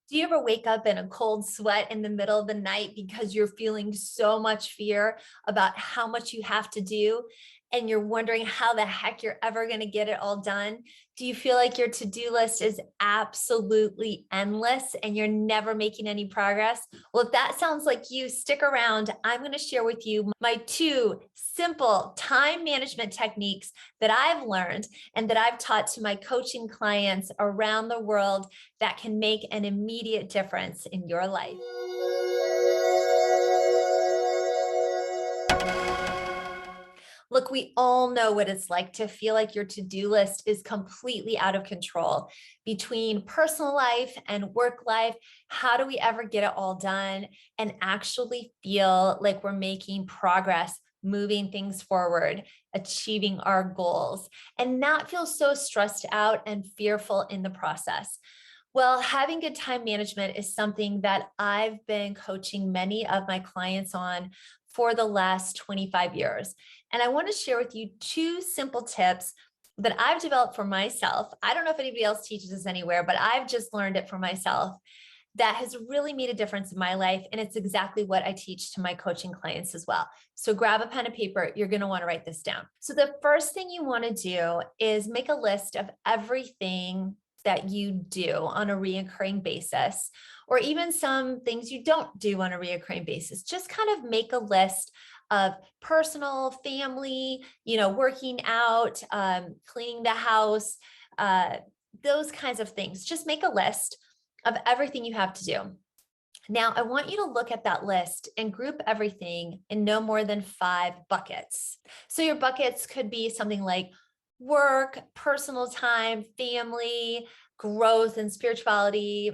Do you ever wake up in a cold sweat in the middle of the night because you're feeling so much fear about how much you have to do, and you're wondering how the heck you're ever going to get it all done? Do you feel like your to-do list is absolutely endless and you're never making any progress? Well, if that sounds like you, stick around. I'm going to share with you my two simple time management techniques that I've learned and that I've taught to my coaching clients around the world that can make an immediate difference in your life. Look, we all know what it's like to feel like your to-do list is completely out of control between personal life and work life. How do we ever get it all done and actually feel like we're making progress, moving things forward, achieving our goals, and not feel so stressed out and fearful in the process? Well, having good time management is something that I've been coaching many of my clients on for the last 25 years. And I want to share with you two simple tips that I've developed for myself. I don't know if anybody else teaches this anywhere, but I've just learned it for myself that has really made a difference in my life. And it's exactly what I teach to my coaching clients as well. So grab a pen and paper. You're going to want to write this down. So the first thing you want to do is make a list of everything that you do on a reoccurring basis, or even some things you don't do on a reoccurring basis. Just kind of make a list of personal, family, working out, cleaning the house, those kinds of things. Just make a list of everything you have to do. Now, I want you to look at that list and group everything in no more than 5 buckets. So your buckets could be something like work, personal time, family, growth and spirituality,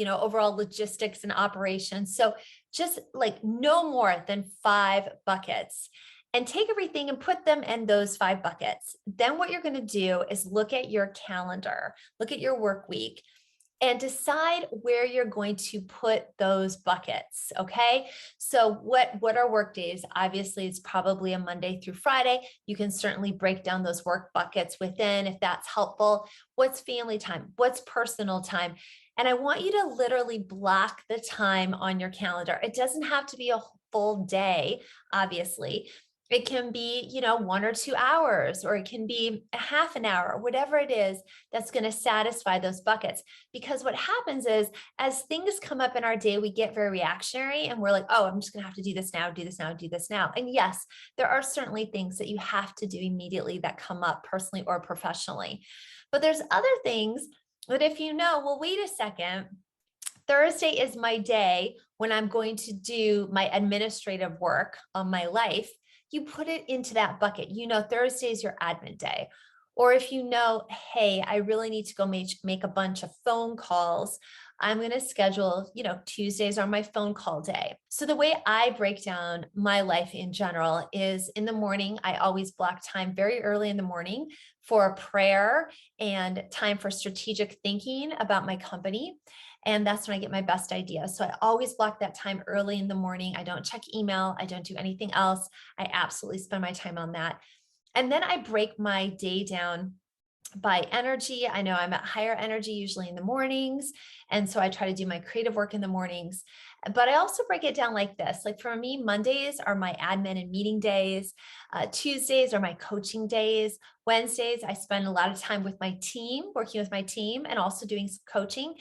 overall logistics and operations. So just like no more than 5 buckets, and take everything and put them in those 5 buckets. Then what you're going to do is look at your calendar, look at your work week, and decide where you're going to put those buckets. Okay. So what are work days? Obviously, it's probably a Monday through Friday. You can certainly break down those work buckets within if that's helpful. What's family time? What's personal time? And I want you to literally block the time on your calendar. It doesn't have to be a full day, obviously. It can be, 1 or 2 hours, or it can be a half an hour, whatever it is that's going to satisfy those buckets. Because what happens is, as things come up in our day, we get very reactionary and we're like, oh, I'm just going to have to do this now, do this now, do this now. And yes, there are certainly things that you have to do immediately that come up personally or professionally. But there's other things that if well, wait a second, Thursday is my day when I'm going to do my administrative work on my life. You put it into that bucket. Thursday is your admin day. Or if hey, I really need to go make a bunch of phone calls, I'm going to schedule, Tuesdays are my phone call day. So the way I break down my life in general is in the morning, I always block time very early in the morning for prayer and time for strategic thinking about my company. And that's when I get my best ideas. So I always block that time early in the morning. I don't check email. I don't do anything else. I absolutely spend my time on that. And then I break my day down by energy. I know I'm at higher energy usually in the mornings. And so I try to do my creative work in the mornings. But I also break it down like this. Like for me, Mondays are my admin and meeting days. Tuesdays are my coaching days. Wednesdays, I spend a lot of time with my team, working with my team and also doing some coaching.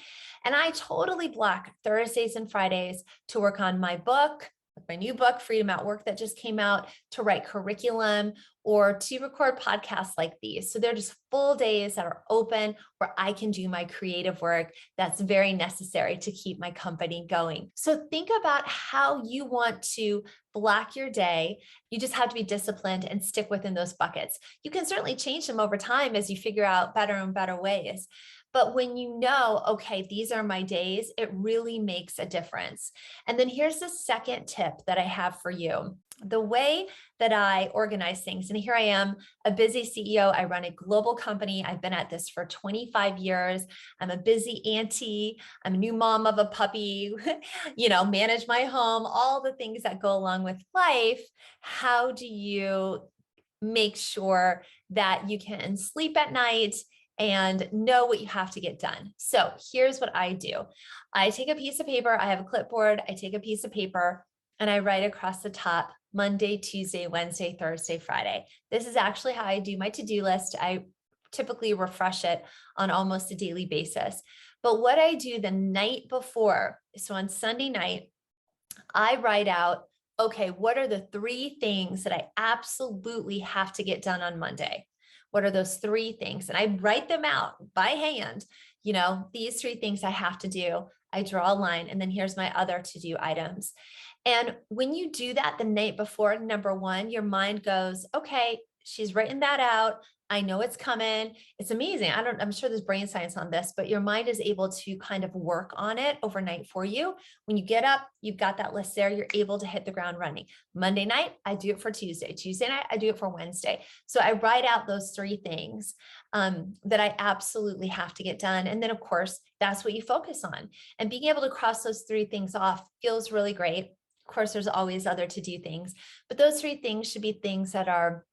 And I totally block Thursdays and Fridays to work on my book, my new book, Freedom at Work, that just came out, to write curriculum or to record podcasts like these. So they're just full days that are open where I can do my creative work that's very necessary to keep my company going. So think about how you want to block your day. You just have to be disciplined and stick within those buckets. You can certainly change them over time as you figure out better and better ways. But when okay, these are my days, it really makes a difference. And then here's the second tip that I have for you. The way that I organize things, and here I am, a busy CEO. I run a global company. I've been at this for 25 years. I'm a busy auntie. I'm a new mom of a puppy, manage my home, all the things that go along with life. How do you make sure that you can sleep at night and know what you have to get done. So here's what I do. I take a piece of paper, I have a clipboard, I take a piece of paper and I write across the top Monday, Tuesday, Wednesday, Thursday, Friday. This is actually how I do my to-do list. I typically refresh it on almost a daily basis. But what I do the night before, so on Sunday night, I write out, okay, what are the 3 things that I absolutely have to get done on Monday? What are those 3 things? And I write them out by hand. These 3 things I have to do. I draw a line, and then here's my other to-do items. And when you do that the night before, number 1, your mind goes, okay, she's written that out. I know it's coming. It's amazing. I'm sure there's brain science on this, but your mind is able to kind of work on it overnight for you. When you get up, you've got that list there. You're able to hit the ground running. Monday night, I do it for Tuesday. Tuesday night, I do it for Wednesday. So I write out those 3 things that I absolutely have to get done. And then of course, that's what you focus on. And being able to cross those 3 things off feels really great. Of course, there's always other to-do things, but those 3 things should be things that are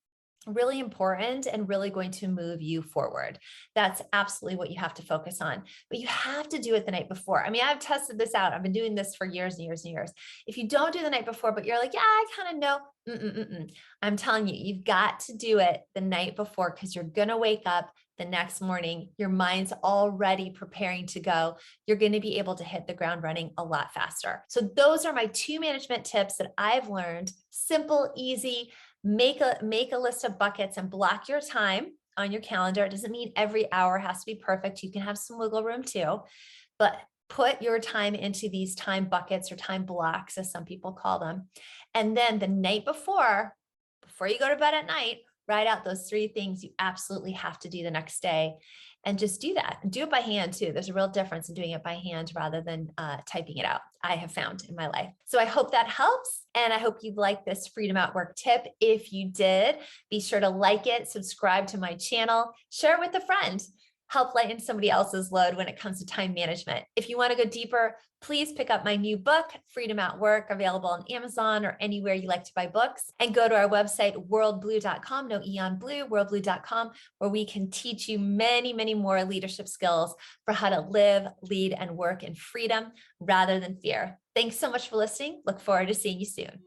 really important and really going to move you forward. That's absolutely what you have to focus on, but you have to do it the night before. I mean, I've tested this out. I've been doing this for years and years and years. If you don't do the night before, but you're like, yeah, I kind of know, I'm telling you, you've got to do it the night before, because you're going to wake up the next morning. Your mind's already preparing to go. You're going to be able to hit the ground running a lot faster. So those are my 2 management tips that I've learned. Simple, easy. Make a list of buckets and block your time on your calendar. It doesn't mean every hour has to be perfect. You can have some wiggle room too, but put your time into these time buckets or time blocks, as some people call them. And then the night before you go to bed at night, write out those 3 things you absolutely have to do the next day, and just do that. And do it by hand too. There's a real difference in doing it by hand rather than typing it out, I have found in my life. So I hope that helps. And I hope you liked this Freedom at Work tip. If you did, be sure to like it, subscribe to my channel, share it with a friend. Help lighten somebody else's load when it comes to time management. If you want to go deeper, please pick up my new book, Freedom at Work, available on Amazon or anywhere you like to buy books, and go to our website, worldblu.com, no E on blue, worldblu.com, where we can teach you many, many more leadership skills for how to live, lead, and work in freedom rather than fear. Thanks so much for listening. Look forward to seeing you soon.